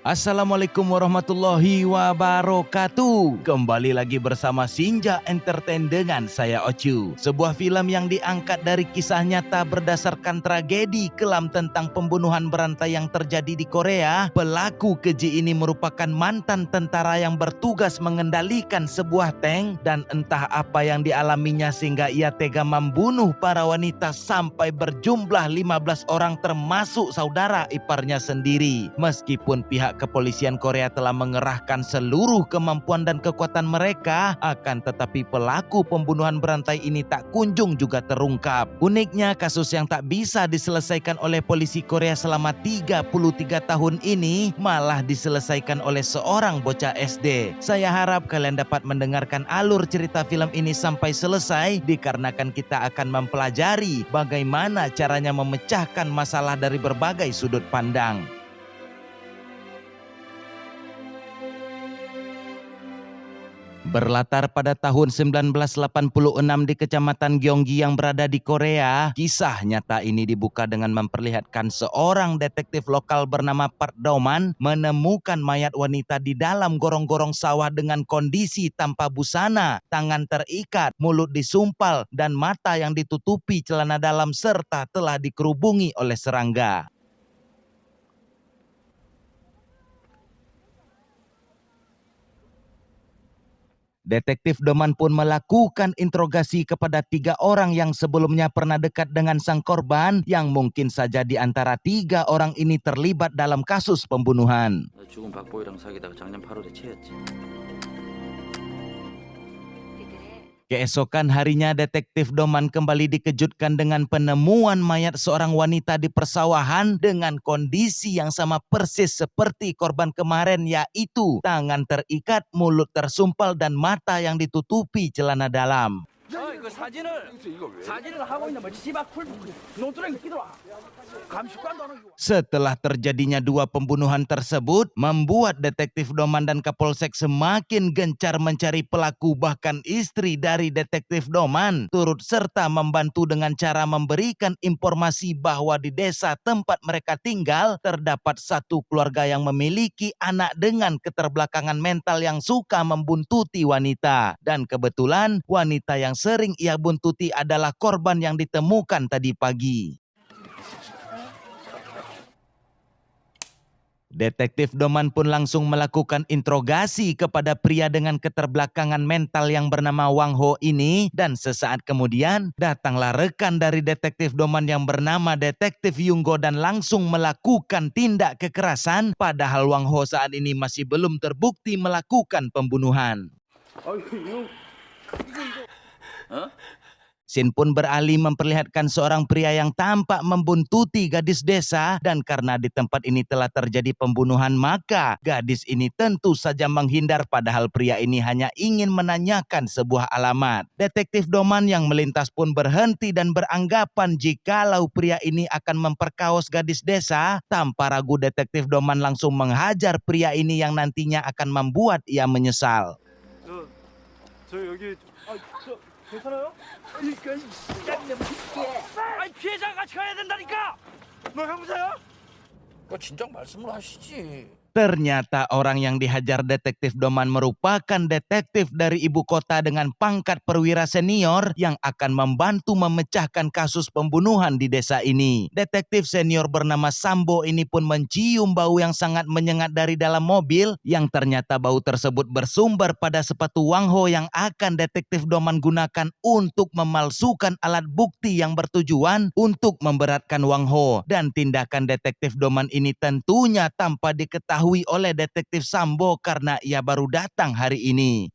Assalamualaikum warahmatullahi wabarakatuh. Kembali lagi bersama Sinja Entertain dengan saya Ocu. Sebuah film yang diangkat dari kisah nyata berdasarkan tragedi kelam tentang pembunuhan berantai yang terjadi di Korea. Pelaku keji ini merupakan mantan tentara yang bertugas mengendalikan sebuah tank, dan entah apa yang dialaminya sehingga ia tega membunuh para wanita sampai berjumlah 15 orang termasuk saudara iparnya sendiri. Meskipun pihak kepolisian Korea telah mengerahkan seluruh kemampuan dan kekuatan mereka, akan tetapi pelaku pembunuhan berantai ini tak kunjung juga terungkap. Uniknya, kasus yang tak bisa diselesaikan oleh polisi Korea selama 33 tahun ini malah diselesaikan oleh seorang bocah SD. Saya harap kalian dapat mendengarkan alur cerita film ini sampai selesai, dikarenakan kita akan mempelajari bagaimana caranya memecahkan masalah dari berbagai sudut pandang. Berlatar pada tahun 1986 di Kecamatan Gyeonggi yang berada di Korea, kisah nyata ini dibuka dengan memperlihatkan seorang detektif lokal bernama Park Do-man menemukan mayat wanita di dalam gorong-gorong sawah dengan kondisi tanpa busana, tangan terikat, mulut disumpal, dan mata yang ditutupi celana dalam serta telah dikerubungi oleh serangga. Detektif Do-man pun melakukan interogasi kepada 3 orang yang sebelumnya pernah dekat dengan sang korban, yang mungkin saja di antara 3 orang ini terlibat dalam kasus pembunuhan. 죽은 박보이랑 사귀다가 작년 8월에 체했지. Keesokan harinya, detektif Do-man kembali dikejutkan dengan penemuan mayat seorang wanita di persawahan dengan kondisi yang sama persis seperti korban kemarin, yaitu tangan terikat, mulut tersumpal, dan mata yang ditutupi celana dalam. 그 사진을 하고 있는 뭐 지박 풀 논두렁이 끼더라. Setelah terjadinya 2 pembunuhan tersebut, membuat detektif Do-man dan Kapolsek semakin gencar mencari pelaku. Bahkan istri dari detektif Do-man turut serta membantu dengan cara memberikan informasi bahwa di desa tempat mereka tinggal terdapat satu keluarga yang memiliki anak dengan keterbelakangan mental yang suka membuntuti wanita. Dan kebetulan wanita yang sering ia buntuti adalah korban yang ditemukan tadi pagi. Detektif Do-man pun langsung melakukan interogasi kepada pria dengan keterbelakangan mental yang bernama Wang Ho ini, dan sesaat kemudian datanglah rekan dari detektif Do-man yang bernama detektif Yunggo dan langsung melakukan tindak kekerasan, padahal Wang Ho saat ini masih belum terbukti melakukan pembunuhan. Scene pun beralih memperlihatkan seorang pria yang tampak membuntuti gadis desa, dan karena di tempat ini telah terjadi pembunuhan, maka gadis ini tentu saja menghindar, padahal pria ini hanya ingin menanyakan sebuah alamat. Detektif Do-man yang melintas pun berhenti dan beranggapan jikalau pria ini akan memperkaos gadis desa. Tanpa ragu, detektif Do-man langsung menghajar pria ini yang nantinya akan membuat ia menyesal. 괜찮아요? 아니 피해자가 같이 가야 된다니까. 너 형사야? 진작 말씀을 하시지. Ternyata orang yang dihajar detektif Do-man merupakan detektif dari ibu kota dengan pangkat perwira senior yang akan membantu memecahkan kasus pembunuhan di desa ini. Detektif senior bernama Sambo ini pun mencium bau yang sangat menyengat dari dalam mobil, yang ternyata bau tersebut bersumber pada sepatu Wang Ho yang akan detektif Do-man gunakan untuk memalsukan alat bukti yang bertujuan untuk memberatkan Wang Ho. Dan tindakan detektif Do-man ini tentunya tanpa diketahui oleh detektif Sambo karena ia baru datang hari ini.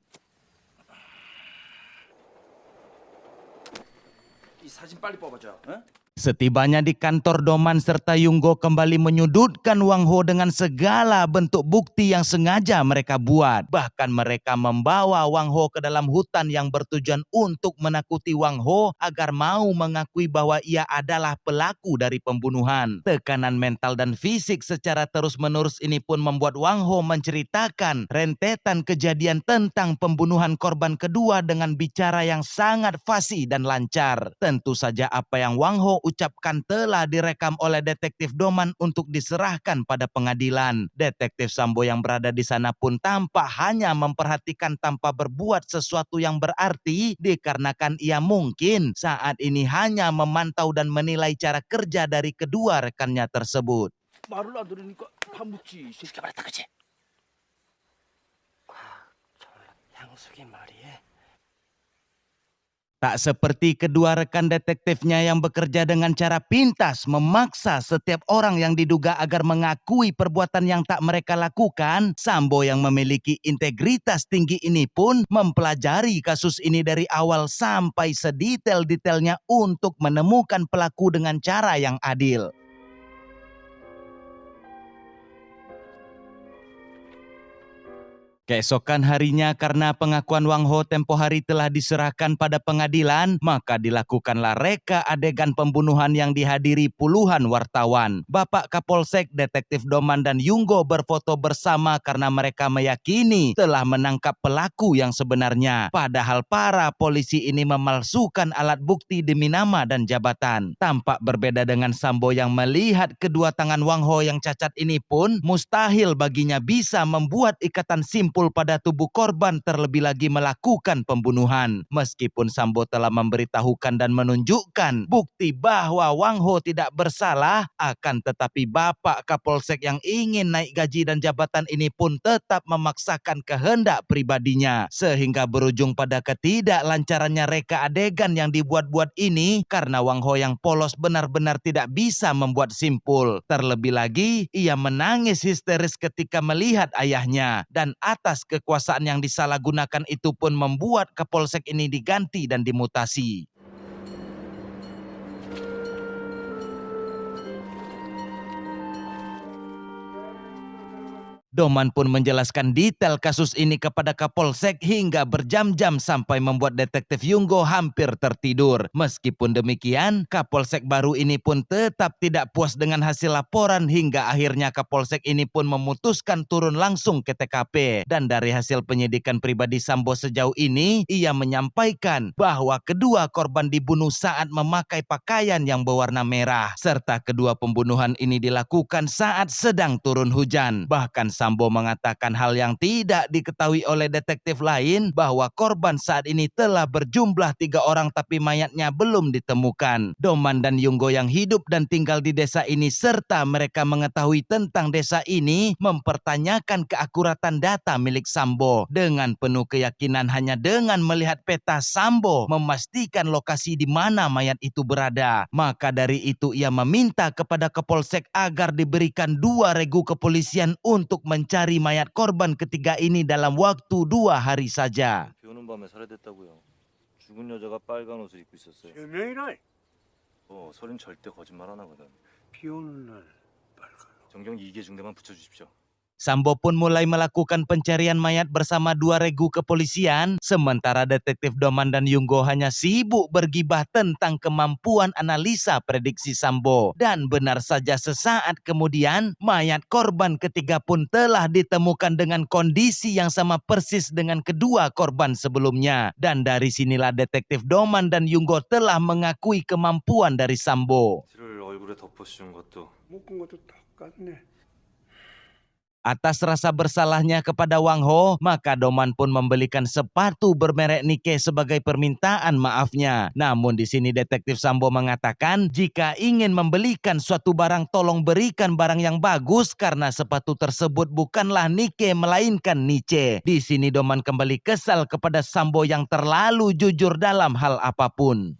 이 사진 빨리 뽑아줘. 응? Setibanya di kantor Do-man serta Yunggo kembali menyudutkan Wang Ho dengan segala bentuk bukti yang sengaja mereka buat. Bahkan mereka membawa Wang Ho ke dalam hutan yang bertujuan untuk menakuti Wang Ho agar mau mengakui bahwa ia adalah pelaku dari pembunuhan. Tekanan mental dan fisik secara terus-menerus ini pun membuat Wang Ho menceritakan rentetan kejadian tentang pembunuhan korban kedua dengan bicara yang sangat fasih dan lancar. Tentu saja apa yang Wang Ho ucapkan telah direkam oleh detektif Doman untuk diserahkan pada pengadilan. Detektif Sambo yang berada di sana pun tampak hanya memperhatikan tanpa berbuat sesuatu yang berarti dikarenakan ia mungkin saat ini hanya memantau dan menilai cara kerja dari kedua rekannya tersebut. 말을 안 들으니까 밥 묻지. 이 새끼 말했다 그치? 양숙이 말이에. Tak seperti kedua rekan detektifnya yang bekerja dengan cara pintas memaksa setiap orang yang diduga agar mengakui perbuatan yang tak mereka lakukan, Sambo yang memiliki integritas tinggi ini pun mempelajari kasus ini dari awal sampai sedetail-detailnya untuk menemukan pelaku dengan cara yang adil. Keesokan harinya karena pengakuan Wang Ho tempo hari telah diserahkan pada pengadilan, maka dilakukanlah reka adegan pembunuhan yang dihadiri puluhan wartawan. Bapak Kapolsek, Detektif Doman dan Yunggo berfoto bersama karena mereka meyakini telah menangkap pelaku yang sebenarnya. Padahal para polisi ini memalsukan alat bukti demi nama dan jabatan. Tampak berbeda dengan Sambo yang melihat kedua tangan Wang Ho yang cacat ini pun mustahil baginya bisa membuat ikatan simpul pada tubuh korban terlebih lagi melakukan pembunuhan. Meskipun Sambo telah memberitahukan dan menunjukkan bukti bahwa Wang Ho tidak bersalah, akan tetapi Bapak Kapolsek yang ingin naik gaji dan jabatan ini pun tetap memaksakan kehendak pribadinya. Sehingga berujung pada ketidaklancarannya reka adegan yang dibuat-buat ini karena Wang Ho yang polos benar-benar tidak bisa membuat simpul. Terlebih lagi, ia menangis histeris ketika melihat ayahnya. Dan atas kekuasaan yang disalahgunakan itu pun membuat Kapolsek ini diganti dan dimutasi. Doman pun menjelaskan detail kasus ini kepada Kapolsek hingga berjam-jam sampai membuat detektif Yunggo hampir tertidur. Meskipun demikian, Kapolsek baru ini pun tetap tidak puas dengan hasil laporan hingga akhirnya Kapolsek ini pun memutuskan turun langsung ke TKP. Dan dari hasil penyidikan pribadi Sambo sejauh ini, ia menyampaikan bahwa kedua korban dibunuh saat memakai pakaian yang berwarna merah. Serta kedua pembunuhan ini dilakukan saat sedang turun hujan. Bahkan Sambo mengatakan hal yang tidak diketahui oleh detektif lain bahwa korban saat ini telah berjumlah 3 orang tapi mayatnya belum ditemukan. Doman dan Yunggo yang hidup dan tinggal di desa ini serta mereka mengetahui tentang desa ini mempertanyakan keakuratan data milik Sambo. Dengan penuh keyakinan hanya dengan melihat peta Sambo memastikan lokasi di mana mayat itu berada. Maka dari itu ia meminta kepada Kapolsek agar diberikan 2 regu kepolisian untuk mencari mayat korban ketiga ini dalam waktu 2 hari saja. 비 오는 밤에 살해됐다고요. 죽은 여자가 빨간 옷을 입고 있었어요. 제명이라. 서린 절대 거짓말 안 하거든. 비 오는 날 빨간 옷. 정경 2개 중대만 붙여주십시오. Sambo pun mulai melakukan pencarian mayat bersama 2 regu kepolisian, sementara detektif Doman dan Yunggo hanya sibuk bergibah tentang kemampuan analisa prediksi Sambo. Dan benar saja sesaat kemudian, mayat korban ketiga pun telah ditemukan dengan kondisi yang sama persis dengan kedua korban sebelumnya. Dan dari sinilah detektif Doman dan Yunggo telah mengakui kemampuan dari Sambo. 티를 얼굴에 덮어씌운 것도 묶은 것도 똑같네. Atas rasa bersalahnya kepada Wang Ho, maka Doman pun membelikan sepatu bermerek Nike sebagai permintaan maafnya. Namun di sini detektif Sambo mengatakan jika ingin membelikan suatu barang tolong berikan barang yang bagus karena sepatu tersebut bukanlah Nike melainkan Niche. Di sini Doman kembali kesal kepada Sambo yang terlalu jujur dalam hal apapun.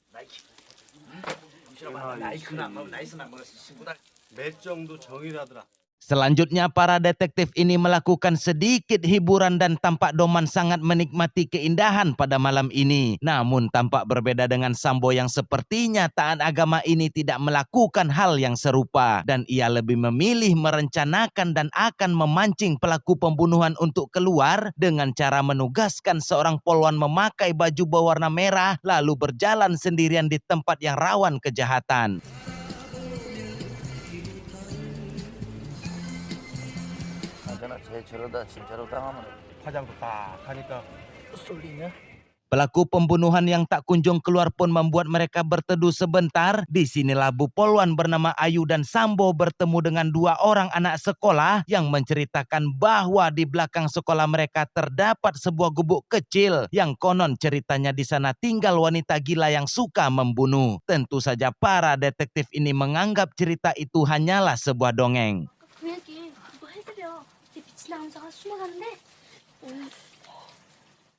맷정도 정이라더라. Selanjutnya para detektif ini melakukan sedikit hiburan dan tampak Doman sangat menikmati keindahan pada malam ini. Namun tampak berbeda dengan Sambo yang sepertinya taat agama ini tidak melakukan hal yang serupa. Dan ia lebih memilih merencanakan dan akan memancing pelaku pembunuhan untuk keluar dengan cara menugaskan seorang polwan memakai baju berwarna merah lalu berjalan sendirian di tempat yang rawan kejahatan. 쟤 저러다 진짜로 당하면 화장도 딱 하니까 쏠리냐? Pelaku pembunuhan yang tak kunjung keluar pun membuat mereka berteduh sebentar. Disinilah Bu Polwan bernama Ayu dan Sambo bertemu dengan dua orang anak sekolah yang menceritakan bahwa di belakang sekolah mereka terdapat sebuah gubuk kecil yang konon ceritanya di sana tinggal wanita gila yang suka membunuh. Tentu saja para detektif ini menganggap cerita itu hanyalah sebuah dongeng. 구역이 그거 해드려. 내 빛이 남자가 숨어가는데.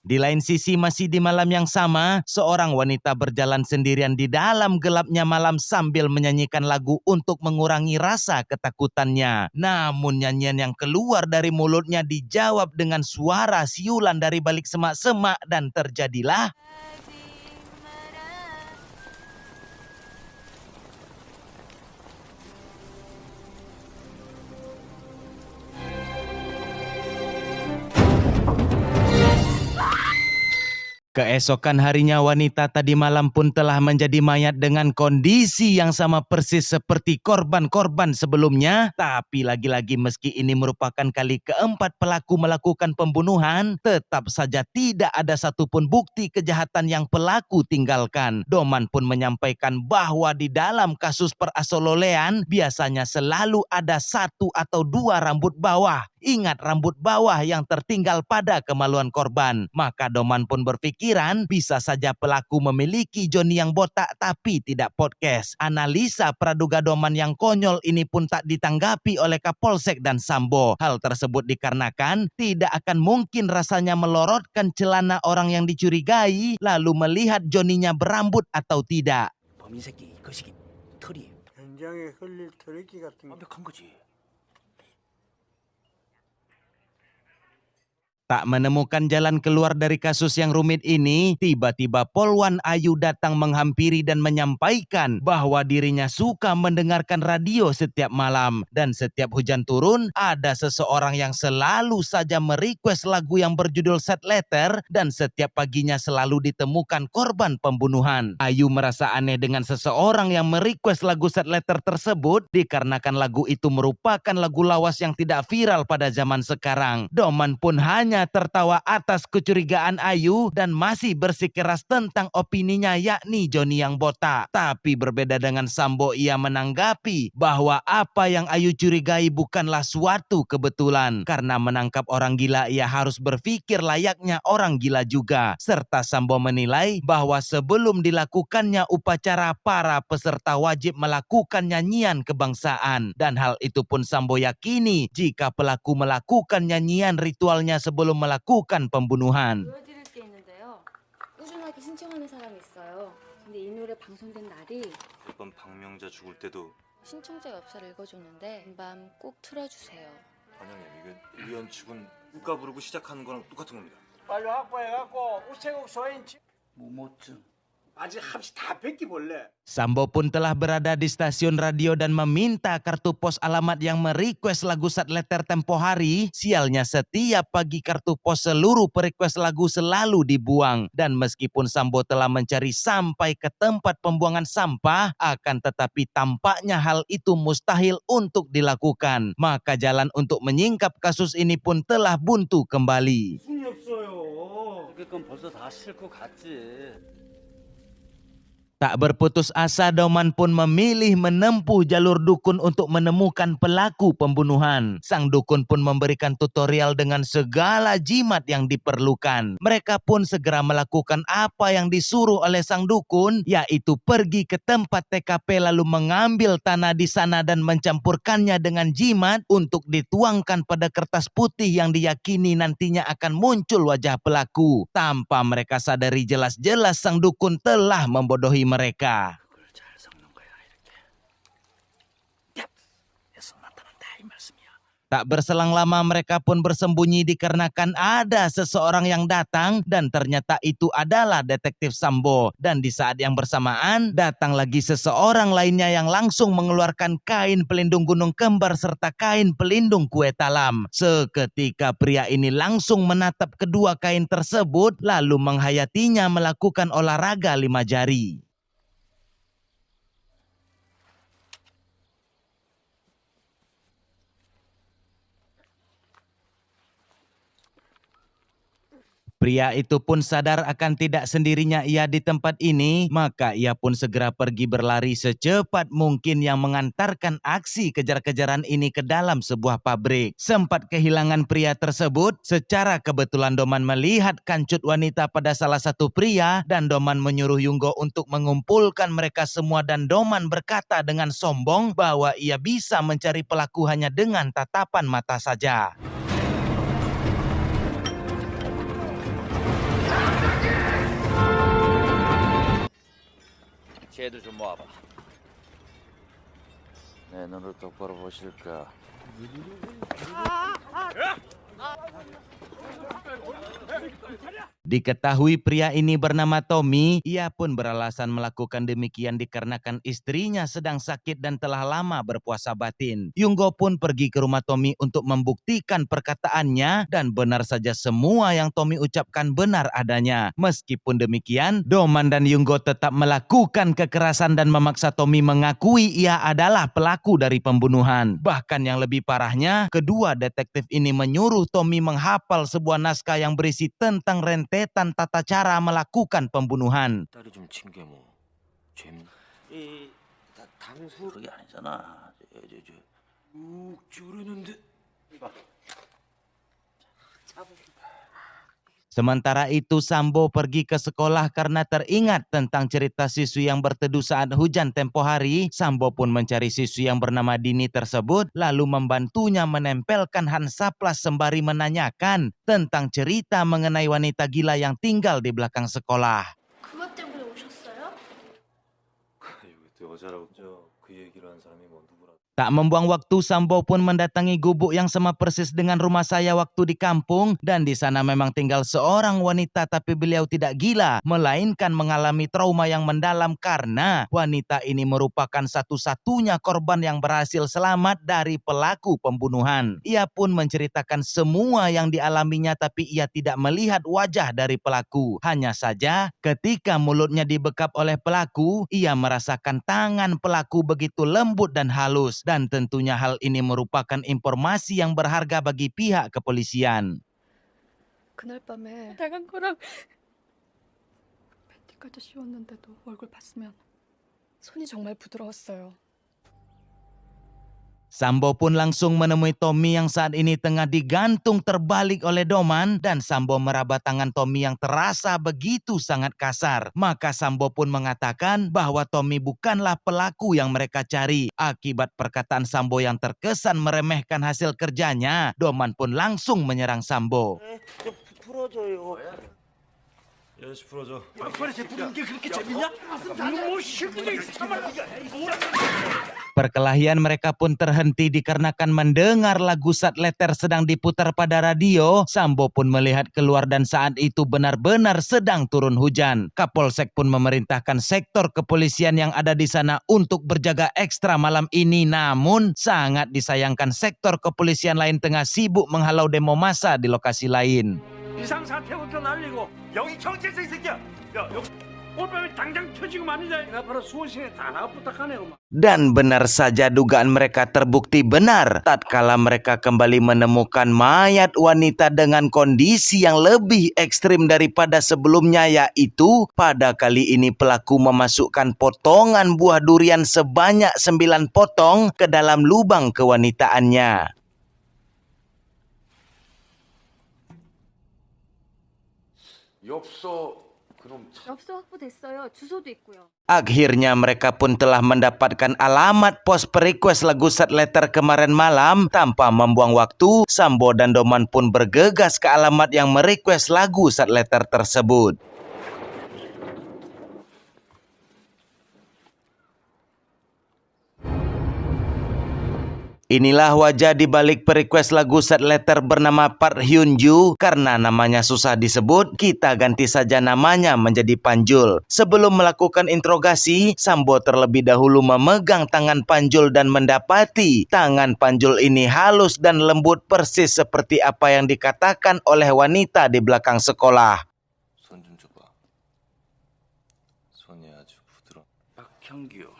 Di lain sisi masih di malam yang sama, seorang wanita berjalan sendirian di dalam gelapnya malam sambil menyanyikan lagu untuk mengurangi rasa ketakutannya. Namun nyanyian yang keluar dari mulutnya dijawab dengan suara siulan dari balik semak-semak dan terjadilah keesokan harinya wanita tadi malam pun telah menjadi mayat dengan kondisi yang sama persis seperti korban-korban sebelumnya. Tapi lagi-lagi meski ini merupakan kali keempat pelaku melakukan pembunuhan, tetap saja tidak ada satupun bukti kejahatan yang pelaku tinggalkan. Doman pun menyampaikan bahwa di dalam kasus perasololean biasanya selalu ada 1 atau 2 rambut bawah. Ingat rambut bawah yang tertinggal pada kemaluan korban. Maka Doman pun berpikiran bisa saja pelaku memiliki Joni yang botak tapi tidak podcast. Analisa praduga Doman yang konyol ini pun tak ditanggapi oleh Kapolsek dan Sambo. Hal tersebut dikarenakan tidak akan mungkin rasanya melorotkan celana orang yang dicurigai lalu melihat Joninya berambut atau tidak. 범인 새끼 그 시기 털이에요. 현장에 흘릴 털기 같은 게 완벽한 거지. Tak menemukan jalan keluar dari kasus yang rumit ini, tiba-tiba Polwan Ayu datang menghampiri dan menyampaikan bahwa dirinya suka mendengarkan radio setiap malam. Dan setiap hujan turun, ada seseorang yang selalu saja merequest lagu yang berjudul Sad Letter dan setiap paginya selalu ditemukan korban pembunuhan. Ayu merasa aneh dengan seseorang yang merequest lagu Sad Letter tersebut dikarenakan lagu itu merupakan lagu lawas yang tidak viral pada zaman sekarang. Doman pun hanya tertawa atas kecurigaan Ayu dan masih bersikeras tentang opininya yakni Joni yang botak. Tapi berbeda dengan Sambo, ia menanggapi bahwa apa yang Ayu curigai bukanlah suatu kebetulan. Karena menangkap orang gila ia harus berpikir layaknya orang gila juga. Serta Sambo menilai bahwa sebelum dilakukannya upacara para peserta wajib melakukan nyanyian kebangsaan. Dan hal itu pun Sambo yakini jika pelaku melakukan nyanyian ritualnya sebelum melakukan pembunuhan. 보여드릴 게 있는데요. 꾸준하게 신청하는 사람이 있어요. 근데 이 노래 방송된 날이 매번 박명자 죽을 때도 신청자 엽서를 읽어줬는데 밤 꼭 틀어주세요. 반장님 이게 우연 죽은 국가 부르고 시작하는 거랑 똑같은 겁니다. 빨리 확보해갖고 우체국 소인 무모증 아직 합시 다 뺏기 볼래. Sambo pun telah berada di stasiun radio dan meminta kartu pos alamat yang merequest lagu Sad Letter tempo hari. Sialnya setiap pagi kartu pos seluruh perequest lagu selalu dibuang. Dan meskipun Sambo telah mencari sampai ke tempat pembuangan sampah, akan tetapi tampaknya hal itu mustahil untuk dilakukan. Maka jalan untuk menyingkap kasus ini pun telah buntu kembali. 손이 없어요. 그건 벌써 다 싣고 갔지. Tak berputus asa, Doman pun memilih menempuh jalur dukun untuk menemukan pelaku pembunuhan. Sang dukun pun memberikan tutorial dengan segala jimat yang diperlukan. Mereka pun segera melakukan apa yang disuruh oleh sang dukun, yaitu pergi ke tempat TKP lalu mengambil tanah di sana dan mencampurkannya dengan jimat untuk dituangkan pada kertas putih yang diyakini nantinya akan muncul wajah pelaku. Tanpa mereka sadari jelas-jelas sang dukun telah membodohi mereka. 그걸 잘 섞는 거야 이렇게. 야, 해서 나타난다 이 말씀이야. Tak berselang lama mereka pun bersembunyi dikarenakan ada seseorang yang datang dan ternyata itu adalah detektif Sambo. Dan di saat yang bersamaan datang lagi seseorang lainnya yang langsung mengeluarkan kain pelindung gunung kembar serta kain pelindung kue talam. Seketika pria ini langsung menatap kedua kain tersebut lalu menghayatinya melakukan olahraga 5 jari. Pria itu pun sadar akan tidak sendirinya ia di tempat ini, maka ia pun segera pergi berlari secepat mungkin yang mengantarkan aksi kejar-kejaran ini ke dalam sebuah pabrik. Sempat kehilangan pria tersebut, secara kebetulan Doman melihat kancut wanita pada salah satu pria dan Doman menyuruh Yunggo untuk mengumpulkan mereka semua dan Doman berkata dengan sombong bahwa ia bisa mencari pelaku hanya dengan tatapan mata saja. 쟤들 좀 모아봐. 내 눈을 똑바로 보실까? Diketahui pria ini bernama Tommy, ia pun beralasan melakukan demikian dikarenakan istrinya sedang sakit dan telah lama berpuasa batin. Yunggo pun pergi ke rumah Tommy untuk membuktikan perkataannya dan benar saja semua yang Tommy ucapkan benar adanya. Meskipun demikian, Doman dan Yunggo tetap melakukan kekerasan dan memaksa Tommy mengakui ia adalah pelaku dari pembunuhan. Bahkan yang lebih parahnya, kedua detektif ini menyuruh Tommy menghafal sebuah naskah yang berisi tentang rentetan tata cara melakukan pembunuhan. 딸이 좀 친 게 뭐 죄? 이 당수 그게 아니잖아. 쭉 찌르는데. Sementara itu Sambo pergi ke sekolah karena teringat tentang cerita siswi yang berteduh saat hujan tempo hari. Sambo pun mencari siswi yang bernama Dini tersebut lalu membantunya menempelkan Hansaplas sembari menanyakan tentang cerita mengenai wanita gila yang tinggal di belakang sekolah. 그것 때문에 오셨어요? 여자라고 그 얘기를 한 사람이 뭐 누구라? Tak membuang waktu, Sambo pun mendatangi gubuk yang sama persis dengan rumah saya waktu di kampung dan di sana memang tinggal seorang wanita tapi beliau tidak gila melainkan mengalami trauma yang mendalam karena wanita ini merupakan satu-satunya korban yang berhasil selamat dari pelaku pembunuhan. Ia pun menceritakan semua yang dialaminya tapi ia tidak melihat wajah dari pelaku. Hanya saja ketika mulutnya dibekap oleh pelaku, ia merasakan tangan pelaku begitu lembut dan halus. Dan tentunya hal ini merupakan informasi yang berharga bagi pihak kepolisian. 그날 밤에 당한 거랑 팬티까지 씌웠는데도 얼굴 봤으면 손이 정말 부드러웠어요. Sambo pun langsung menemui Tommy yang saat ini tengah digantung terbalik oleh Doman dan Sambo meraba tangan Tommy yang terasa begitu sangat kasar. Maka Sambo pun mengatakan bahwa Tommy bukanlah pelaku yang mereka cari. Akibat perkataan Sambo yang terkesan meremehkan hasil kerjanya, Doman pun langsung menyerang Sambo. 풀어줘요. 여시 풀어줘. 도대체 부르는 게 그렇게 재밌냐? 뭐 시키게 참말로 Perkelahian mereka pun terhenti dikarenakan mendengar lagu Sat Letter sedang diputar pada radio. Sambo pun melihat keluar dan saat itu benar-benar sedang turun hujan. Kapolsek pun memerintahkan sektor kepolisian yang ada di sana untuk berjaga ekstra malam ini. Namun sangat disayangkan sektor kepolisian lain tengah sibuk menghalau demo massa di lokasi lain. 비상사태부터 날리고 여기 경찰서 이 새끼야. 야, 여기 오늘 밤에 당장 터지고 말이야. 내가 바로 수원시에 다 나가 부탁하네. Dan benar saja dugaan mereka terbukti benar tatkala mereka kembali menemukan mayat wanita dengan kondisi yang lebih ekstrim daripada sebelumnya, yaitu pada kali ini pelaku memasukkan potongan buah durian sebanyak 9 potong ke dalam lubang kewanitaannya. 엽서 확보됐어요. 주소도 있고요. Akhirnya mereka pun telah mendapatkan alamat pos request lagu Sat Letter kemarin malam. Tanpa membuang waktu, Sambo dan Doman pun bergegas ke alamat yang merequest lagu Sat Letter tersebut. Inilah wajah di balik perequest lagu Sat Letter bernama Park Hyun Joo. Karena namanya susah disebut, kita ganti saja namanya menjadi Panjul. Sebelum melakukan interogasi, Sambo terlebih dahulu memegang tangan Panjul dan mendapati tangan Panjul ini halus dan lembut persis seperti apa yang dikatakan oleh wanita di belakang sekolah. 손 좀 줘봐. 손이 아주 부드러워. 박형규.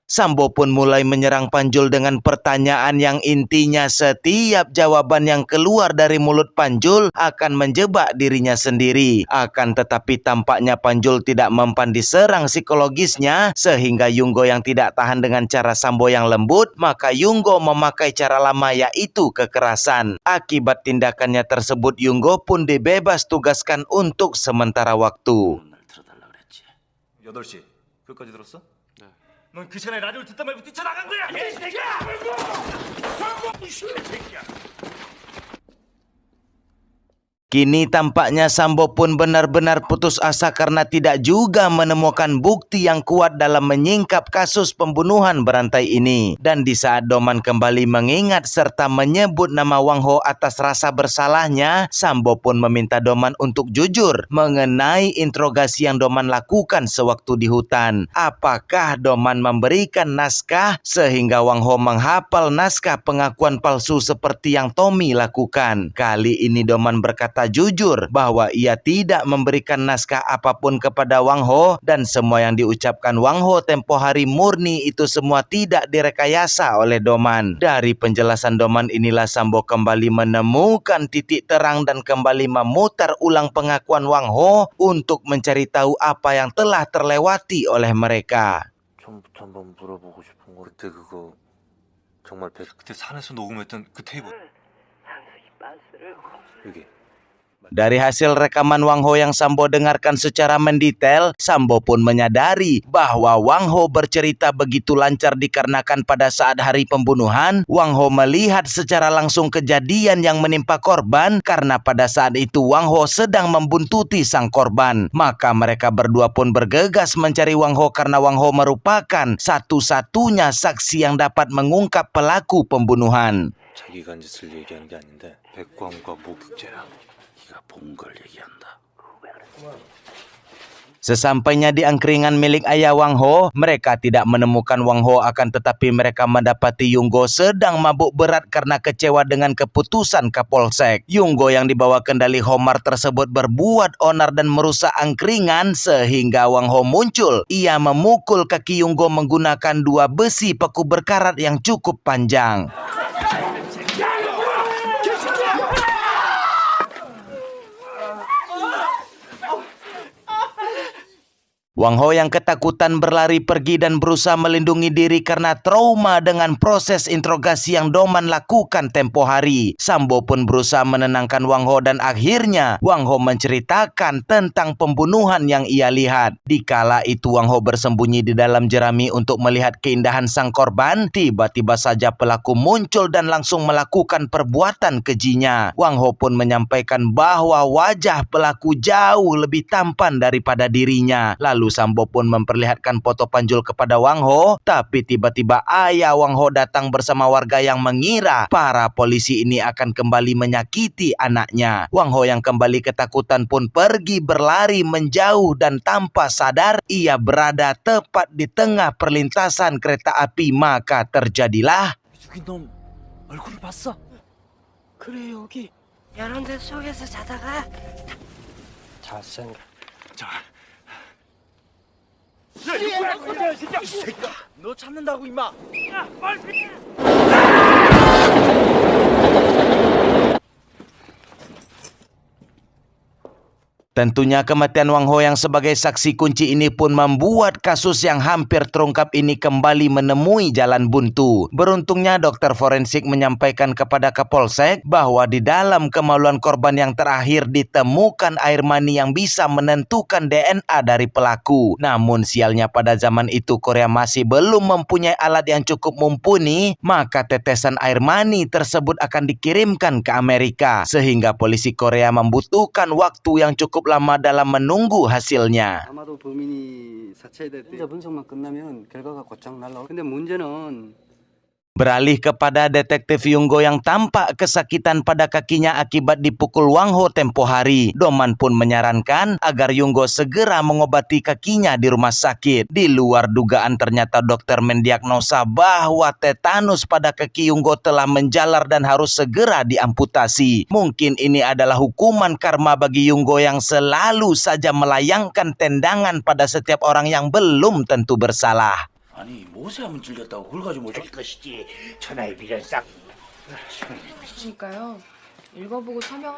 Sambo pun mulai menyerang Panjul dengan pertanyaan yang intinya setiap jawaban yang keluar dari mulut Panjul akan menjebak dirinya sendiri. Akan tetapi tampaknya Panjul tidak mempan diserang psikologisnya sehingga Yunggo yang tidak tahan dengan cara Sambo yang lembut, maka Yunggo memakai cara lama yaitu kekerasan. Akibat tindakannya tersebut Yunggo pun dibebas tugaskan untuk sementara waktu. 8시 그것까지 들었어? 네. 넌 그 시간에 라디오를 듣다 말고 뛰쳐나간 거야! 이 새끼야! 이 새끼야! Kini tampaknya Sambo pun benar-benar putus asa karena tidak juga menemukan bukti yang kuat dalam menyingkap kasus pembunuhan berantai ini. Dan di saat Doman kembali mengingat serta menyebut nama Wang Ho atas rasa bersalahnya, Sambo pun meminta Doman untuk jujur mengenai interogasi yang Doman lakukan sewaktu di hutan. Apakah Doman memberikan naskah sehingga Wang Ho menghafal naskah pengakuan palsu seperti yang Tommy lakukan? Kali ini Doman berkata jujur bahwa ia tidak memberikan naskah apapun kepada Wang Ho dan semua yang diucapkan Wang Ho tempo hari murni itu semua tidak direkayasa oleh Doman. Dari penjelasan Doman inilah Sambo kembali menemukan titik terang dan kembali memutar ulang pengakuan Wang Ho untuk mencari tahu apa yang telah terlewati oleh mereka. 처음부터 한번 물어보고 싶은 거 그때 그거 정말 그때 산에서 녹음했던 그 테이프 여기 Dari hasil rekaman Wang Ho yang Sambo dengarkan secara mendetail, Sambo pun menyadari bahwa Wang Ho bercerita begitu lancar dikarenakan pada saat hari pembunuhan, Wang Ho melihat secara langsung kejadian yang menimpa korban karena pada saat itu Wang Ho sedang membuntuti sang korban. Maka mereka berdua pun bergegas mencari Wang Ho karena Wang Ho merupakan satu-satunya saksi yang dapat mengungkap pelaku pembunuhan. 자기가 한 짓을 얘기하는 게 아닌데 백광과 목격자야. 본걸 얘기한다. Sesampainya di angkringan milik ayah Wang Ho, mereka tidak menemukan Wang Ho akan tetapi mereka mendapati Yunggo sedang mabuk berat karena kecewa dengan keputusan Kapolsek. Yunggo yang dibawa kendali Homar tersebut berbuat onar dan merusak angkringan sehingga Wang Ho muncul. Ia memukul kaki Yunggo menggunakan 2 besi paku berkarat yang cukup panjang. Wang Ho yang ketakutan berlari pergi dan berusaha melindungi diri karena trauma dengan proses interogasi yang Doman lakukan tempo hari. Sambo pun berusaha menenangkan Wang Ho dan akhirnya Wang Ho menceritakan tentang pembunuhan yang ia lihat. Dikala itu Wang Ho bersembunyi di dalam jerami untuk melihat keindahan sang korban, tiba-tiba saja pelaku muncul dan langsung melakukan perbuatan kejinya. Wang Ho pun menyampaikan bahwa wajah pelaku jauh lebih tampan daripada dirinya. Lalu Sambo pun memperlihatkan foto Panjul kepada Wang Ho, tapi tiba-tiba ayah Wang Ho datang bersama warga yang mengira para polisi ini akan kembali menyakiti anaknya. Wang Ho yang kembali ketakutan pun pergi berlari menjauh dan tanpa sadar ia berada tepat di tengah perlintasan kereta api. Maka terjadilah 죽인 놈 얼굴을 봤어? 그래 여기 여러분들 속에서 자다가 잘생겨. 자. 야, 이거야, 이 새끼야. 너 찾는다고 임마. 야, 빨리. Tentunya kematian Wang Ho yang sebagai saksi kunci ini pun membuat kasus yang hampir terungkap ini kembali menemui jalan buntu. Beruntungnya dokter forensik menyampaikan kepada Kapolsek bahwa di dalam kemaluan korban yang terakhir ditemukan air mani yang bisa menentukan DNA dari pelaku. Namun sialnya pada zaman itu Korea masih belum mempunyai alat yang cukup mumpuni, maka tetesan air mani tersebut akan dikirimkan ke Amerika. Sehingga polisi Korea membutuhkan waktu yang cukup lama dalam menunggu hasilnya. 아마도 범인이 사체될 때 분석만 끝나면 결과가 곧장 날라올. 근데 문제는 Beralih kepada detektif Yunggo yang tampak kesakitan pada kakinya akibat dipukul Wang Ho tempo hari. Doman pun menyarankan agar Yunggo segera mengobati kakinya di rumah sakit. Di luar dugaan ternyata dokter mendiagnosa bahwa tetanus pada kaki Yunggo telah menjalar dan harus segera diamputasi. Mungkin ini adalah hukuman karma bagi Yunggo yang selalu saja melayangkan tendangan pada setiap orang yang belum tentu bersalah. 아니 못에 한번 질렸다고 그걸 가지고 뭐죠? 것이지. 천하의 비련 싹. 그러니까요. 읽어보고 서명.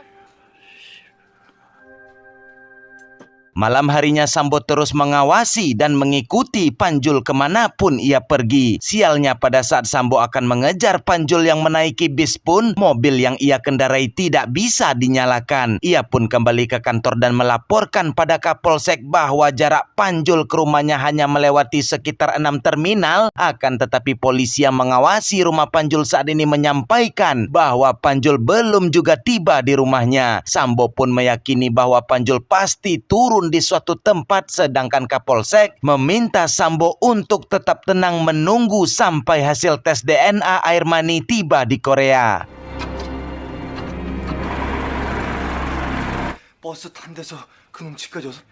Malam harinya Sambo terus mengawasi dan mengikuti Panjul kemanapun ia pergi. Sialnya pada saat Sambo akan mengejar Panjul yang menaiki bis pun, mobil yang ia kendarai tidak bisa dinyalakan. Ia pun kembali ke kantor dan melaporkan pada Kapolsek bahwa jarak Panjul ke rumahnya hanya melewati sekitar 6 terminal. Akan tetapi polisi yang mengawasi rumah Panjul saat ini menyampaikan bahwa Panjul belum juga tiba di rumahnya. Sambo pun meyakini bahwa Panjul pasti turun di suatu tempat, sedangkan Kapolsek meminta Sambo untuk tetap tenang menunggu sampai hasil tes DNA air mani tiba di Korea. 버스 탄 데서 그놈 집까지 와서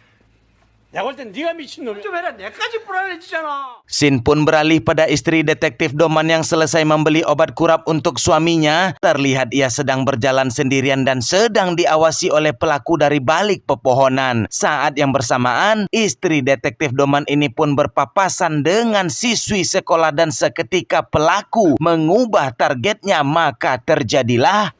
내가 볼 땐 네가 미친놈이야. 좀 해라. 내까지 불안해지잖아. Scene pun beralih pada istri detektif Doman yang selesai membeli obat kurap untuk suaminya. Terlihat ia sedang berjalan sendirian dan sedang diawasi oleh pelaku dari balik pepohonan. Saat yang bersamaan, istri detektif Doman ini pun berpapasan dengan siswi sekolah dan seketika pelaku mengubah targetnya, maka terjadilah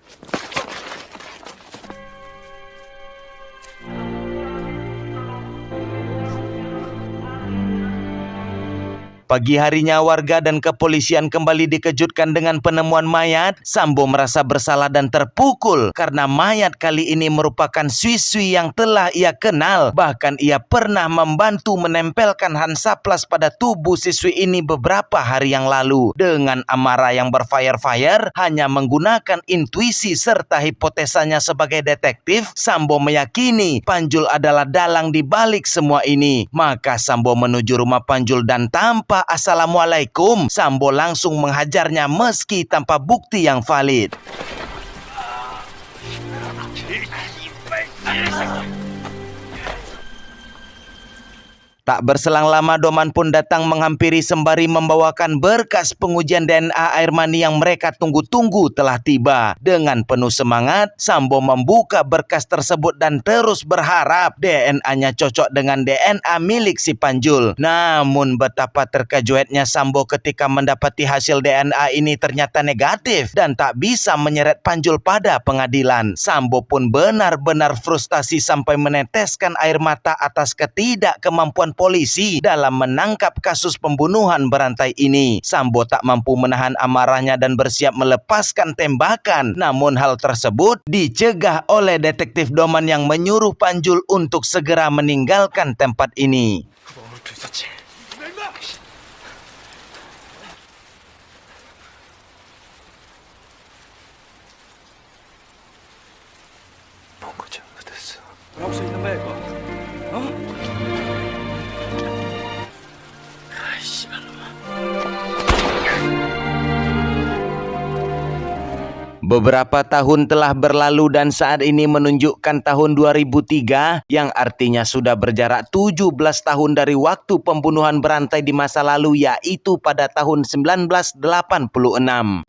pagi harinya warga dan kepolisian kembali dikejutkan dengan penemuan mayat. Sambo merasa bersalah dan terpukul karena mayat kali ini merupakan siswi yang telah ia kenal. Bahkan ia pernah membantu menempelkan Hansaplas pada tubuh siswi ini beberapa hari yang lalu. Dengan amarah yang berfire-fire, hanya menggunakan intuisi serta hipotesanya sebagai detektif, Sambo meyakini Panjul adalah dalang di balik semua ini. Maka Sambo menuju rumah Panjul dan tanpa assalamualaikum, Sambo langsung menghajarnya meski tanpa bukti yang valid. Tak berselang lama Doman pun datang menghampiri sembari membawakan berkas pengujian DNA air mani yang mereka tunggu-tunggu telah tiba. Dengan penuh semangat, Sambo membuka berkas tersebut dan terus berharap DNA-nya cocok dengan DNA milik si Panjul. Namun betapa terkejutnya Sambo ketika mendapati hasil DNA ini ternyata negatif dan tak bisa menyeret Panjul pada pengadilan. Sambo pun benar-benar frustasi sampai meneteskan air mata atas ketidakkemampuan polisi dalam menangkap kasus pembunuhan berantai ini. Sambo tak mampu menahan amarahnya dan bersiap melepaskan tembakan. Namun hal tersebut dicegah oleh detektif Doman yang menyuruh Panjul untuk segera meninggalkan tempat ini. Beberapa tahun telah berlalu dan saat ini menunjukkan tahun 2003 yang artinya sudah berjarak 17 tahun dari waktu pembunuhan berantai di masa lalu, yaitu pada tahun 1986.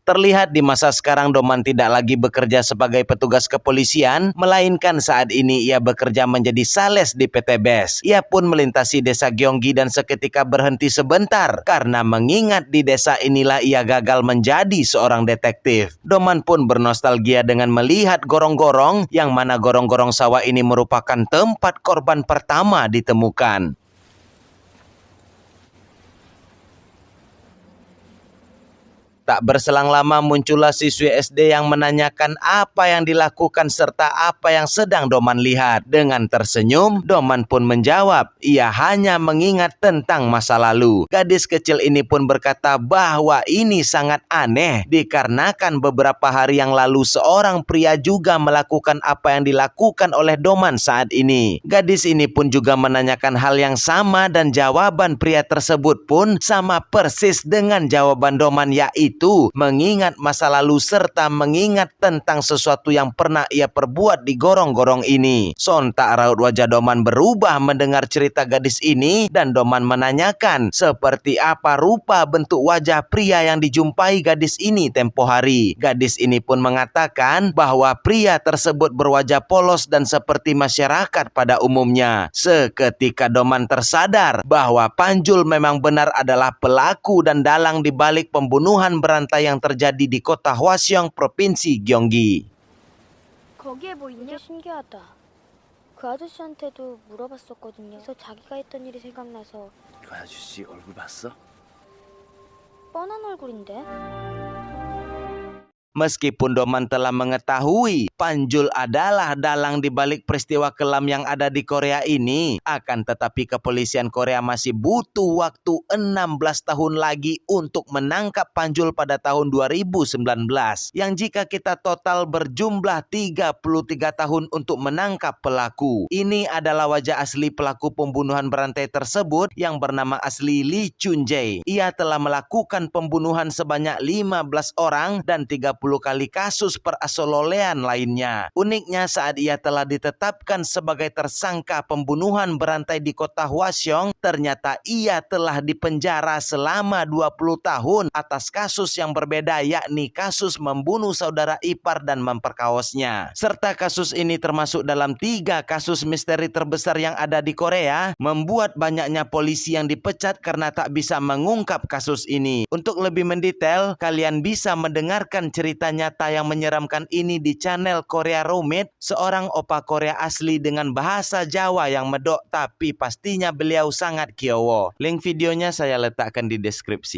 Terlihat di masa sekarang Doman tidak lagi bekerja sebagai petugas kepolisian, melainkan saat ini ia bekerja menjadi sales di PT BES. Ia pun melintasi desa Gyeonggi dan seketika berhenti sebentar karena mengingat di desa inilah ia gagal menjadi seorang detektif. Doman pun bernostalgia dengan melihat gorong-gorong, yang mana gorong-gorong sawah ini merupakan tempat korban pertama ditemukan. Tak berselang lama muncullah siswi SD yang menanyakan apa yang dilakukan serta apa yang sedang Doman lihat. Dengan tersenyum, Doman pun menjawab, ia hanya mengingat tentang masa lalu. Gadis kecil ini pun berkata bahwa ini sangat aneh dikarenakan beberapa hari yang lalu seorang pria juga melakukan apa yang dilakukan oleh Doman saat ini. Gadis ini pun juga menanyakan hal yang sama dan jawaban pria tersebut pun sama persis dengan jawaban Doman, yaitu itu mengingat masa lalu serta mengingat tentang sesuatu yang pernah ia perbuat di gorong-gorong ini. Sontak raut wajah Doman berubah mendengar cerita gadis ini dan Doman menanyakan seperti apa rupa bentuk wajah pria yang dijumpai gadis ini tempo hari. Gadis ini pun mengatakan bahwa pria tersebut berwajah polos dan seperti masyarakat pada umumnya. Seketika Doman tersadar bahwa Panjul memang benar adalah pelaku dan dalang di balik pembunuhan berantai yang terjadi di kota Hwaseong, Provinsi Gyeonggi. 거기에 뭐 있냐? 신기하다. 그 아저씨한테도 물어봤었거든요. 그래서 자기가 했던 일이 생각나서. 그 아저씨 얼굴 봤어? 뻔한 얼굴인데? Meskipun Doman telah mengetahui Panjul adalah dalang di balik peristiwa kelam yang ada di Korea ini, akan tetapi kepolisian Korea masih butuh waktu 16 tahun lagi untuk menangkap Panjul pada tahun 2019. Yang jika kita total berjumlah 33 tahun untuk menangkap pelaku. Ini adalah wajah asli pelaku pembunuhan berantai tersebut yang bernama asli Lee Chun-jae. Ia telah melakukan pembunuhan sebanyak 15 orang dan 30 kali kasus perasololean lainnya. Uniknya saat ia telah ditetapkan sebagai tersangka pembunuhan berantai di kota Hwaseong, ternyata ia telah dipenjara selama 20 tahun atas kasus yang berbeda, yakni kasus membunuh saudara ipar dan memperkawasnya. Serta kasus ini termasuk dalam 3 kasus misteri terbesar yang ada di Korea, membuat banyaknya polisi yang dipecat karena tak bisa mengungkap kasus ini. Untuk lebih mendetail, kalian bisa mendengarkan cerita nyata yang menyeramkan ini di channel Korea Rumit, seorang opa Korea asli dengan bahasa Jawa yang medok tapi pastinya beliau sangat kiowo. Link videonya saya letakkan di deskripsi.